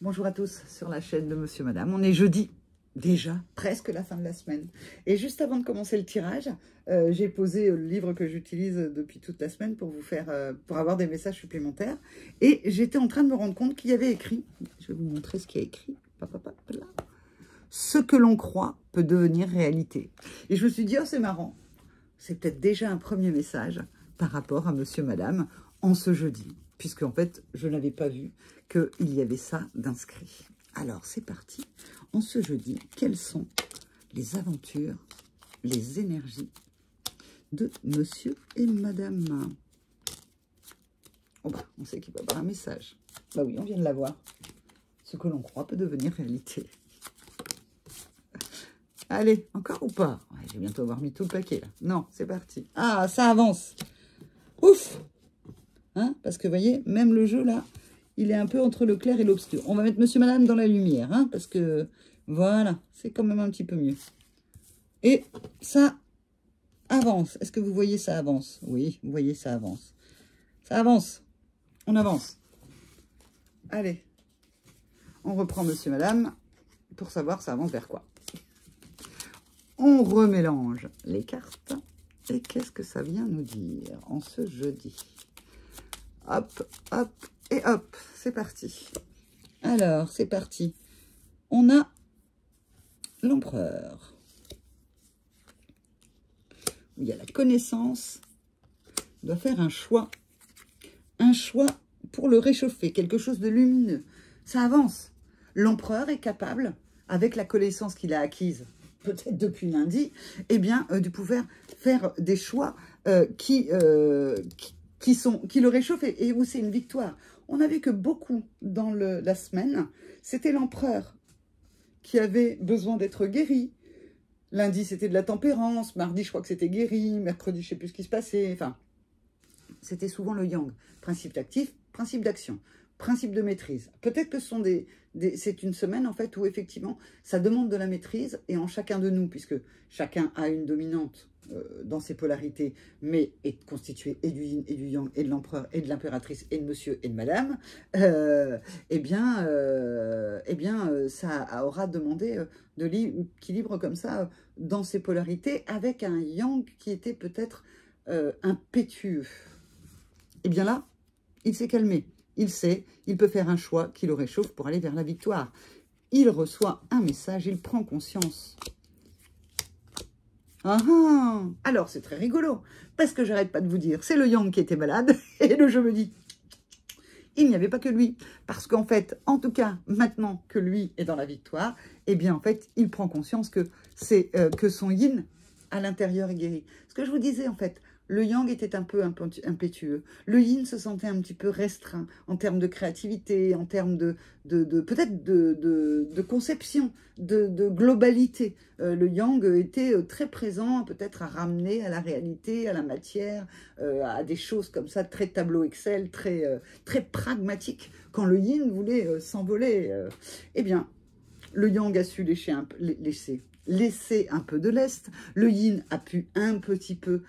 Bonjour à tous sur la chaîne de Monsieur Madame. On est jeudi, déjà, presque la fin de la semaine. Et juste avant de commencer le tirage, j'ai posé le livre que j'utilise depuis toute la semaine pour vous faire, pour avoir des messages supplémentaires. Et j'étais en train de me rendre compte qu'il y avait écrit, je vais vous montrer ce qu'il y a écrit, ce que l'on croit peut devenir réalité. Et je me suis dit, oh c'est marrant, c'est peut-être déjà un premier message par rapport à Monsieur Madame en ce jeudi. Puisque en fait, je n'avais pas vu qu'il y avait ça d'inscrit. Alors, c'est parti. En ce jeudi, quelles sont les aventures, les énergies de Monsieur et Madame? Oh bah, on sait qu'il va y avoir un message. Bah oui, on vient de l'avoir. Ce que l'on croit peut devenir réalité. Allez, encore ou pas? Ouais, je vais bientôt avoir mis tout le paquet, là. Non, c'est parti. Ah, ça avance. Ouf! Hein, parce que, vous voyez, même le jeu, là, il est un peu entre le clair et l'obscur. On va mettre Monsieur Madame dans la lumière, hein, parce que, voilà, c'est quand même un petit peu mieux. Et ça avance. Est-ce que vous voyez ça avance? Oui, vous voyez, ça avance. Ça avance. On avance. Allez. On reprend Monsieur Madame pour savoir ça avance vers quoi. On remélange les cartes. Et qu'est-ce que ça vient nous dire en ce jeudi? Hop, hop, et hop, c'est parti. Alors, c'est parti. On a l'empereur. Il y a la connaissance. On doit faire un choix. Un choix pour le réchauffer, quelque chose de lumineux. Ça avance. L'empereur est capable, avec la connaissance qu'il a acquise, peut-être depuis lundi, eh bien, de pouvoir faire des choix qui le réchauffent et où c'est une victoire. On a vu que beaucoup dans la semaine, c'était l'empereur qui avait besoin d'être guéri. Lundi, c'était de la tempérance. Mardi, je crois que c'était guéri. Mercredi, je ne sais plus ce qui se passait. Enfin, c'était souvent le yang. Principe d'actif, principe d'action, principe de maîtrise. Peut-être que ce sont c'est une semaine, en fait, où effectivement, ça demande de la maîtrise et en chacun de nous, puisque chacun a une dominante dans ses polarités, mais est constitué et du yin et du yang, et de l'empereur, et de l'impératrice, et de monsieur, et de madame, ça aura demandé de l'équilibre comme ça, dans ses polarités, avec un yang qui était peut-être impétueux. Et bien là, il s'est calmé. Il sait, il peut faire un choix qui le réchauffe pour aller vers la victoire. Il reçoit un message, il prend conscience. Ah ah. Alors, c'est très rigolo, parce que j'arrête pas de vous dire, c'est le yang qui était malade, et le jeu me dit, il n'y avait pas que lui. Parce qu'en fait, en tout cas, maintenant que lui est dans la victoire, eh bien, en fait, il prend conscience que c'est que son yin, à l'intérieur, est guéri. Ce que je vous disais, en fait, le yang était un peu impétueux. Le yin se sentait un petit peu restreint en termes de créativité, en termes peut-être de conception, de globalité. Le yang était très présent, peut-être à ramener à la réalité, à la matière, à des choses comme ça, très tableau Excel, très pragmatique. Quand le yin voulait s'envoler, eh bien, le yang a su laisser un peu de lest. Le yin a pu un petit peu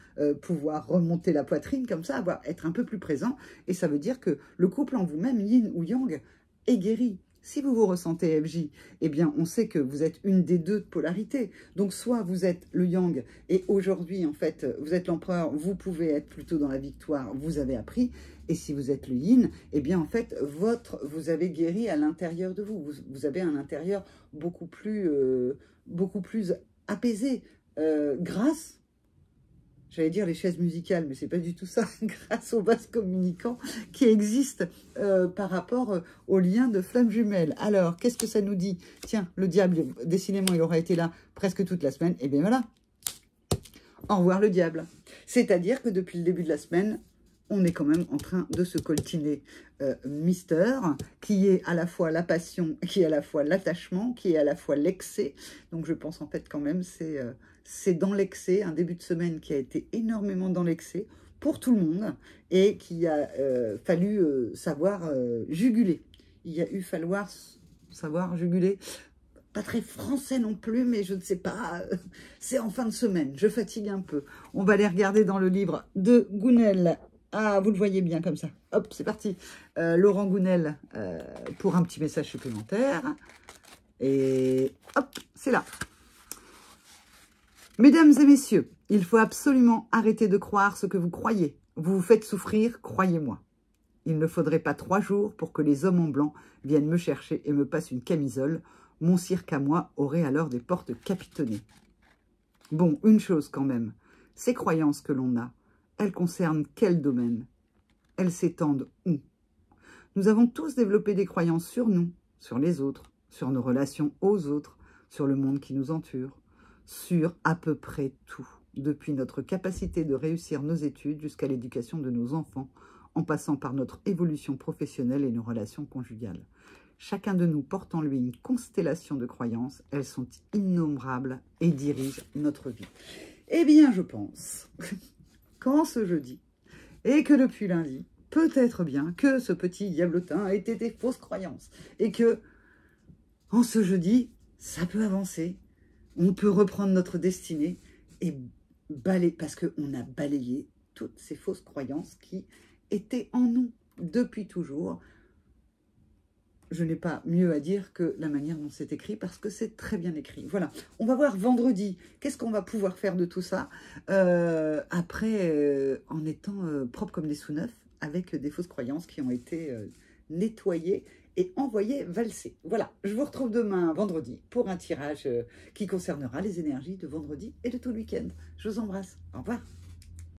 pouvoir remonter la poitrine comme ça, être un peu plus présent. Et ça veut dire que le couple en vous-même, yin ou yang, est guéri. Si vous vous ressentez FJ, eh bien, on sait que vous êtes une des deux polarités. Donc, soit vous êtes le yang et aujourd'hui, en fait, vous êtes l'empereur, vous pouvez être plutôt dans la victoire, vous avez appris. Et si vous êtes le yin, eh bien, en fait, vous avez guéri à l'intérieur de vous. Vous avez un intérieur beaucoup plus apaisé grâce, j'allais dire les chaises musicales, mais c'est pas du tout ça, grâce aux vases communicants qui existent par rapport au lien de flammes jumelles. Alors, qu'est-ce que ça nous dit? Tiens, le diable, décidément, il aura été là presque toute la semaine. Et bien voilà, au revoir le diable. C'est-à-dire que depuis le début de la semaine, on est quand même en train de se coltiner Mister, qui est à la fois la passion, qui est à la fois l'attachement, qui est à la fois l'excès. Donc je pense en fait quand même c'est dans l'excès, un début de semaine qui a été énormément dans l'excès pour tout le monde et qui a fallu savoir juguler. Il a eu falloir savoir juguler. Pas très français non plus, mais je ne sais pas, c'est en fin de semaine, je fatigue un peu. On va aller regarder dans le livre de Gounel Ah, vous le voyez bien comme ça. Hop, c'est parti. Laurent Gounel pour un petit message supplémentaire. Et hop, c'est là. Mesdames et messieurs, il faut absolument arrêter de croire ce que vous croyez. Vous vous faites souffrir, croyez-moi. Il ne faudrait pas 3 jours pour que les hommes en blanc viennent me chercher et me passent une camisole. Mon cirque à moi aurait alors des portes capitonnées. Bon, une chose quand même. Ces croyances que l'on a, elles concernent quel domaine? Elles s'étendent où? Nous avons tous développé des croyances sur nous, sur les autres, sur nos relations aux autres, sur le monde qui nous entoure, sur à peu près tout, depuis notre capacité de réussir nos études jusqu'à l'éducation de nos enfants, en passant par notre évolution professionnelle et nos relations conjugales. Chacun de nous porte en lui une constellation de croyances. Elles sont innombrables et dirigent notre vie. Eh bien, je pense qu'en ce jeudi, et que depuis lundi, peut-être bien que ce petit diablotin a été des fausses croyances. Et que, en ce jeudi, ça peut avancer. On peut reprendre notre destinée et balayer, parce qu'on a balayé toutes ces fausses croyances qui étaient en nous depuis toujours. Je n'ai pas mieux à dire que la manière dont c'est écrit, parce que c'est très bien écrit. Voilà, on va voir vendredi, qu'est-ce qu'on va pouvoir faire de tout ça, après, en étant propre comme des sous-neufs, avec des fausses croyances qui ont été nettoyées et envoyées valser. Voilà, je vous retrouve demain, vendredi, pour un tirage qui concernera les énergies de vendredi et de tout le week-end. Je vous embrasse, au revoir.